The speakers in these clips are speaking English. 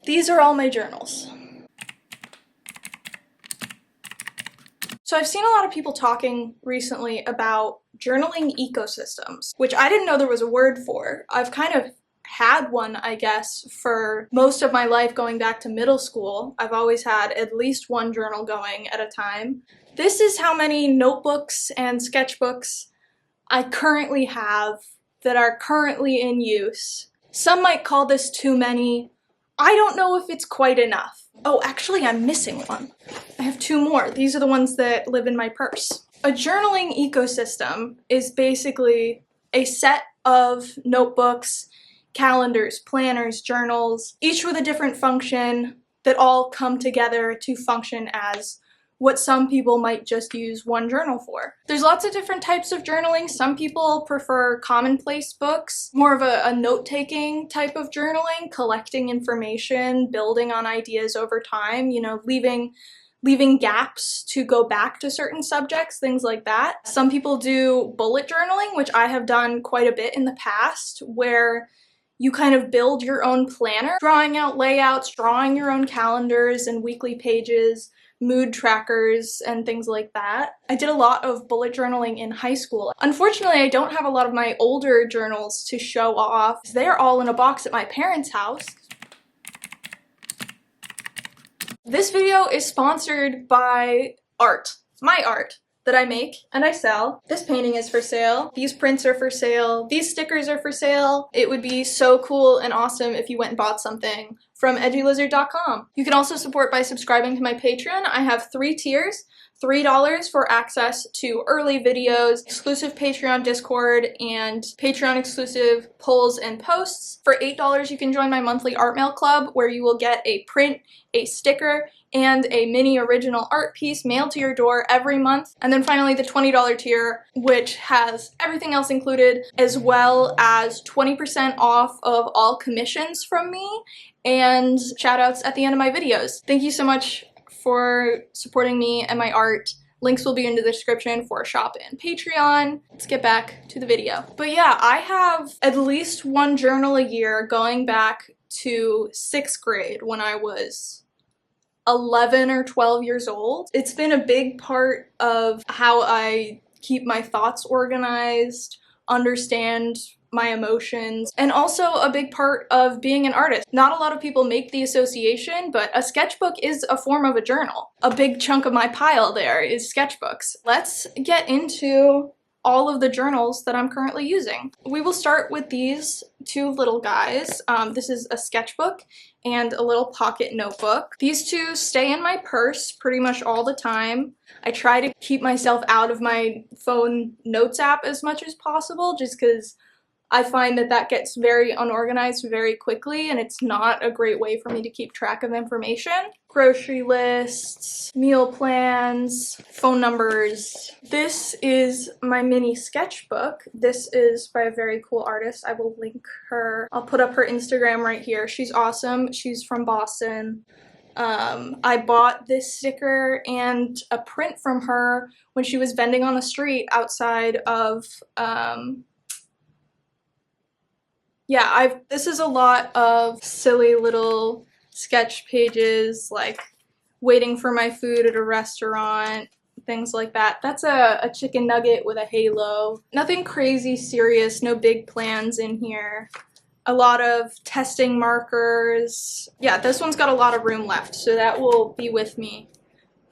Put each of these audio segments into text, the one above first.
These are all my journals. So I've seen a lot of people talking recently about journaling ecosystems, which I didn't know there was a word for. I've kind of had one, I guess, for most of my life going back to middle school. I've always had at least one journal going at a time. This is how many notebooks and sketchbooks I currently have that are currently in use. Some might call this too many. I don't know if it's quite enough. Oh, actually, I'm missing one. I have two more. These are the ones that live in my purse. A journaling ecosystem is basically a set of notebooks, calendars, planners, journals, each with a different function that all come together to function as what some people might just use one journal for. There's lots of different types of journaling. Some people prefer commonplace books, more of a note-taking type of journaling, collecting information, building on ideas over time, you know, leaving gaps to go back to certain subjects, things like that. Some people do bullet journaling, which I have done quite a bit in the past, where you kind of build your own planner, drawing out layouts, drawing your own calendars and weekly pages, mood trackers, and things like that. I did a lot of bullet journaling in high school. Unfortunately, I don't have a lot of my older journals to show off. They're all in a box at my parents' house. This video is sponsored by art, my art that I make and I sell. This painting is for sale. These prints are for sale. These stickers are for sale. It would be so cool and awesome if you went and bought something from edgylizard.com. You can also support by subscribing to my Patreon. I have 3 tiers. $3 for access to early videos, exclusive Patreon Discord, and Patreon exclusive polls and posts. For $8, you can join my monthly art mail club, where you will get a print, a sticker, and a mini original art piece mailed to your door every month. And then finally the $20 tier, which has everything else included, as well as 20% off of all commissions from me and shoutouts at the end of my videos. Thank you so much for supporting me and my art. Links will be in the description for shop and Patreon. Let's get back to the video. But yeah, I have at least one journal a year going back to 6th grade when I was 11 or 12 years old. It's been a big part of how I keep my thoughts organized, understand my emotions, and also a big part of being an artist. Not a lot of people make the association, but a sketchbook is a form of a journal. A big chunk of my pile there is sketchbooks. Let's get into all of the journals that I'm currently using. We will start with these two little guys. This is a sketchbook and a little pocket notebook. These two stay in my purse pretty much all the time. I try to keep myself out of my phone notes app as much as possible, just because I find that that gets very unorganized very quickly, and it's not a great way for me to keep track of information. Grocery lists, meal plans, phone numbers. This is my mini sketchbook. This is by a very cool artist. I will link her. I'll put up her Instagram right here. She's awesome. She's from Boston. I bought this sticker and a print from her when she was vending on the street outside of, this is a lot of silly little sketch pages, like waiting for my food at a restaurant, things like that. That's a chicken nugget with a halo. Nothing crazy serious, no big plans in here. A lot of testing markers. Yeah, this one's got a lot of room left, so that will be with me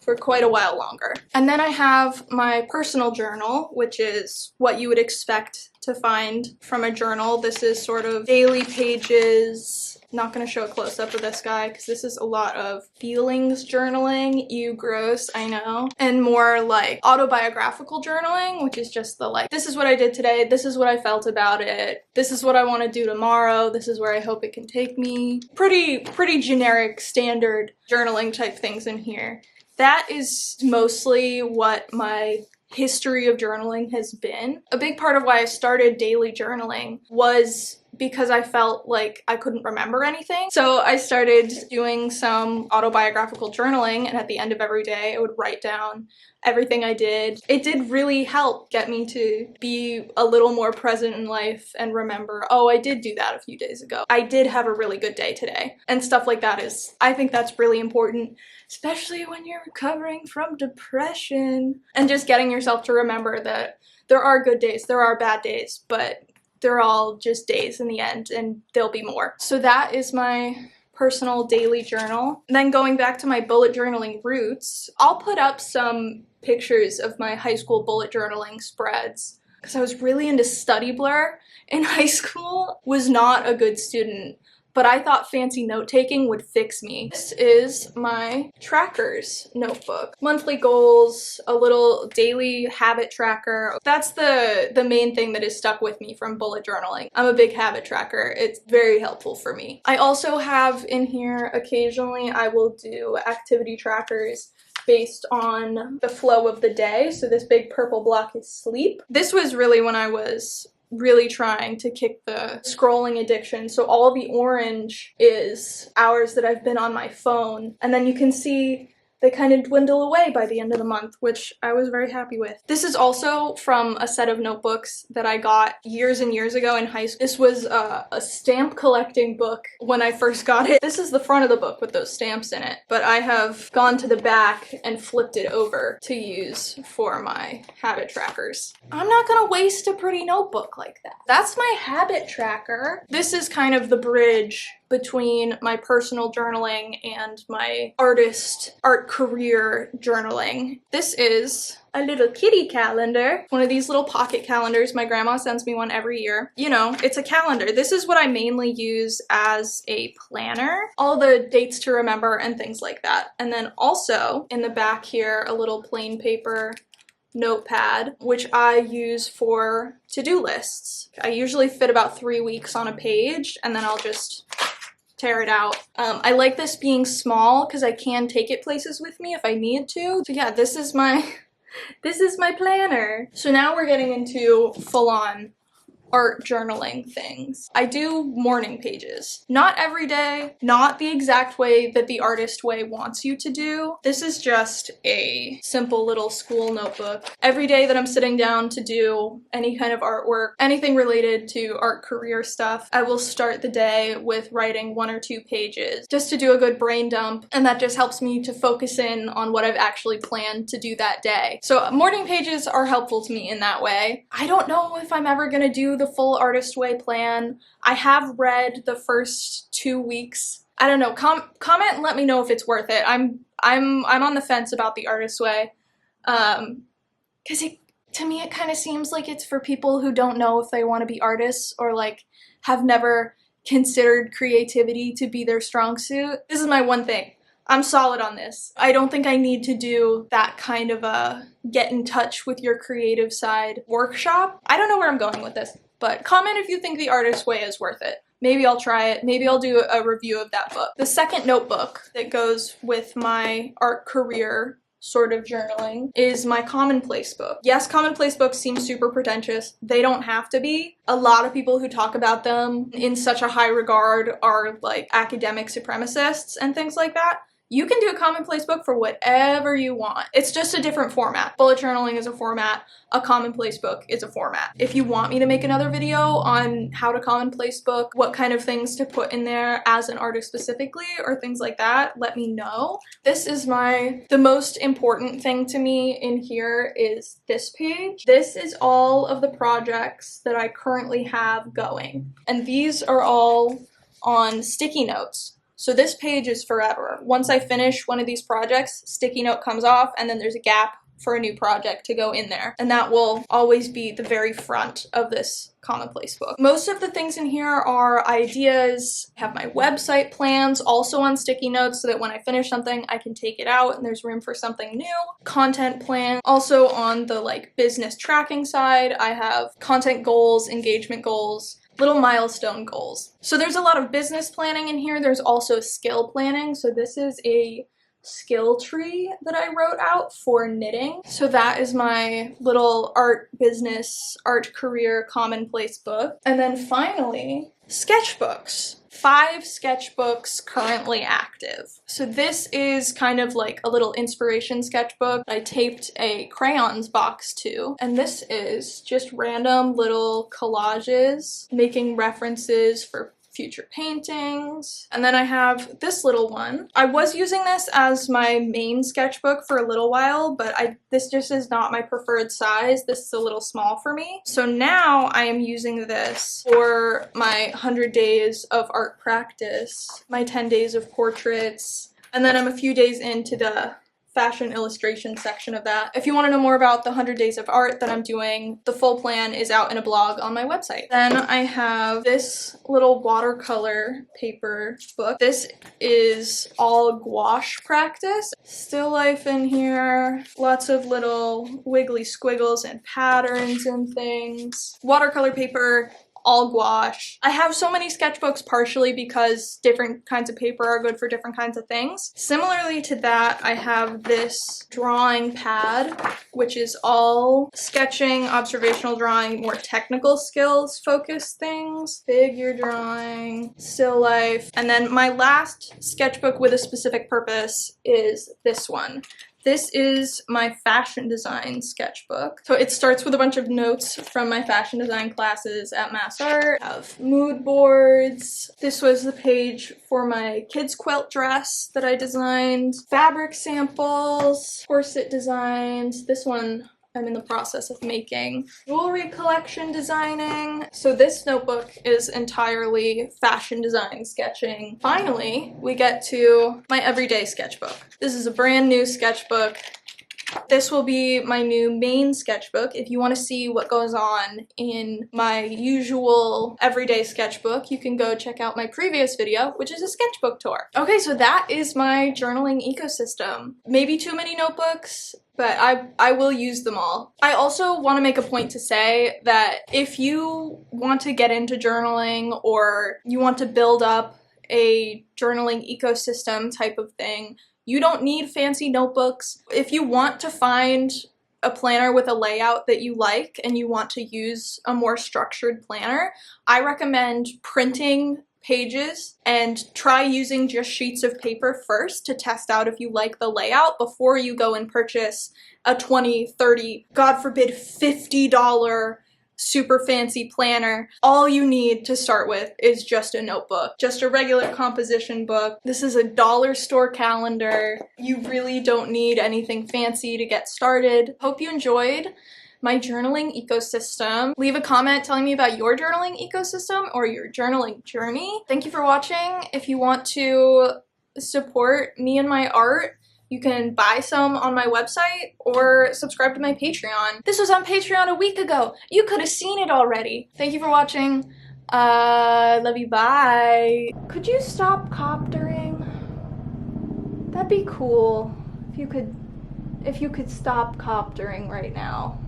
for quite a while longer. And then I have my personal journal, which is what you would expect to find from a journal. This is sort of daily pages. Not gonna show a close-up of this guy because this is a lot of feelings journaling. Ew, gross, I know. And more like autobiographical journaling, which is just the like, this is what I did today, this is what I felt about it, this is what I want to do tomorrow, this is where I hope it can take me. Pretty generic, standard journaling type things in here. That is mostly what my history of journaling has been. A big part of why I started daily journaling was because I felt like I couldn't remember anything. So I started doing some autobiographical journaling, and at the end of every day I would write down everything I did. It did really help get me to be a little more present in life and remember, oh, I did do that a few days ago. I did have a really good day today. And stuff like that I think that's really important, especially when you're recovering from depression, and just getting yourself to remember that there are good days, there are bad days, but they're all just days in the end, and there'll be more. So that is my personal daily journal. Then going back to my bullet journaling roots, I'll put up some pictures of my high school bullet journaling spreads because I was really into Study Blur in high school. Was not a good student, but I thought fancy note-taking would fix me. This is my trackers notebook. Monthly goals, a little daily habit tracker. That's the main thing that has stuck with me from bullet journaling. I'm a big habit tracker. It's very helpful for me. I also have in here, occasionally I will do activity trackers based on the flow of the day. So this big purple block is sleep. This was really when I was really trying to kick the scrolling addiction. So all the orange is hours that I've been on my phone, and then you can see they kind of dwindle away by the end of the month, which I was very happy with. This is also from a set of notebooks that I got years and years ago in high school. This was a stamp collecting book when I first got it. This is the front of the book with those stamps in it, but I have gone to the back and flipped it over to use for my habit trackers. I'm not gonna waste a pretty notebook like that. That's my habit tracker. This is kind of the bridge between my personal journaling and my art career journaling. This is a little kitty calendar. One of these little pocket calendars. My grandma sends me one every year. You know, it's a calendar. This is what I mainly use as a planner. All the dates to remember and things like that. And then also in the back here, a little plain paper notepad, which I use for to-do lists. I usually fit about 3 weeks on a page, and then I'll just tear it out. I like this being small because I can take it places with me if I need to. So yeah, this is my planner. So now we're getting into full-on art journaling things. I do morning pages. Not every day, not the exact way that the artist way wants you to do. This is just a simple little school notebook. Every day that I'm sitting down to do any kind of artwork, anything related to art career stuff, I will start the day with writing 1 or 2 pages just to do a good brain dump, and that just helps me to focus in on what I've actually planned to do that day. So morning pages are helpful to me in that way. I don't know if I'm ever gonna do the full artist way plan. I have read the first 2 weeks. I don't know. Comment and let me know if it's worth it. I'm on the fence about the artist way, because to me it kind of seems like it's for people who don't know if they want to be artists, or like have never considered creativity to be their strong suit. This is my one thing. I'm solid on this. I don't think I need to do that kind of a get in touch with your creative side workshop. I don't know where I'm going with this, but comment if you think the artist way is worth it. Maybe I'll try it. Maybe I'll do a review of that book. The second notebook that goes with my art career sort of journaling is my commonplace book. Yes, commonplace books seem super pretentious. They don't have to be. A lot of people who talk about them in such a high regard are like academic supremacists and things like that. You can do a commonplace book for whatever you want. It's just a different format. Bullet journaling is a format. A commonplace book is a format. If you want me to make another video on how to commonplace book, what kind of things to put in there as an artist specifically, or things like that, let me know. This is the most important thing to me in here is this page. This is all of the projects that I currently have going. And these are all on sticky notes. So this page is forever. Once I finish one of these projects, sticky note comes off, and then there's a gap for a new project to go in there. And that will always be the very front of this commonplace book. Most of the things in here are ideas. I have my website plans also on sticky notes so that when I finish something, I can take it out and there's room for something new. Content plan. Also on the like business tracking side, I have content goals, engagement goals, little milestone goals. So there's a lot of business planning in here. There's also skill planning. So this is a skill tree that I wrote out for knitting. So that is my little art business, art career commonplace book. And then finally, sketchbooks. 5 sketchbooks currently active. So this is kind of like a little inspiration sketchbook I taped a crayons box to. And this is just random little collages making references for future paintings. And then I have this little one. I was using this as my main sketchbook for a little while, but this just is not my preferred size. This is a little small for me. So now I am using this for my 100 days of art practice, my 10 days of portraits, and then I'm a few days into the fashion illustration section of that. If you want to know more about the 100 days of art that I'm doing, the full plan is out in a blog on my website. Then I have this little watercolor paper book. This is all gouache practice. Still life in here, lots of little wiggly squiggles and patterns and things. Watercolor paper, all gouache. I have so many sketchbooks partially because different kinds of paper are good for different kinds of things. Similarly to that, I have this drawing pad, which is all sketching, observational drawing, more technical skills focused things, figure drawing, still life. And then my last sketchbook with a specific purpose is this one. This is my fashion design sketchbook. So it starts with a bunch of notes from my fashion design classes at Mass Art. I have mood boards. This was the page for my kids' quilt dress that I designed. Fabric samples, corset designs. This one I'm in the process of making. Jewelry collection designing. So this notebook is entirely fashion design sketching. Finally, we get to my everyday sketchbook. This is a brand new sketchbook. This will be my new main sketchbook. If you want to see what goes on in my usual everyday sketchbook, you can go check out my previous video, which is a sketchbook tour. Okay, so that is my journaling ecosystem. Maybe too many notebooks, but I will use them all. I also want to make a point to say that if you want to get into journaling or you want to build up a journaling ecosystem type of thing, you don't need fancy notebooks. If you want to find a planner with a layout that you like and you want to use a more structured planner, I recommend printing pages and try using just sheets of paper first to test out if you like the layout before you go and purchase a $20, $30, God forbid $50 super fancy planner. All you need to start with is just a notebook, just a regular composition book. This is a dollar store calendar. You really don't need anything fancy to get started. Hope you enjoyed my journaling ecosystem. Leave a comment telling me about your journaling ecosystem or your journaling journey. Thank you for watching. If you want to support me and my art, you can buy some on my website or subscribe to my Patreon. This was on Patreon a week ago. You could have seen it already. Thank you for watching. Love you, bye. Could you stop coptering? That'd be cool if you could stop coptering right now.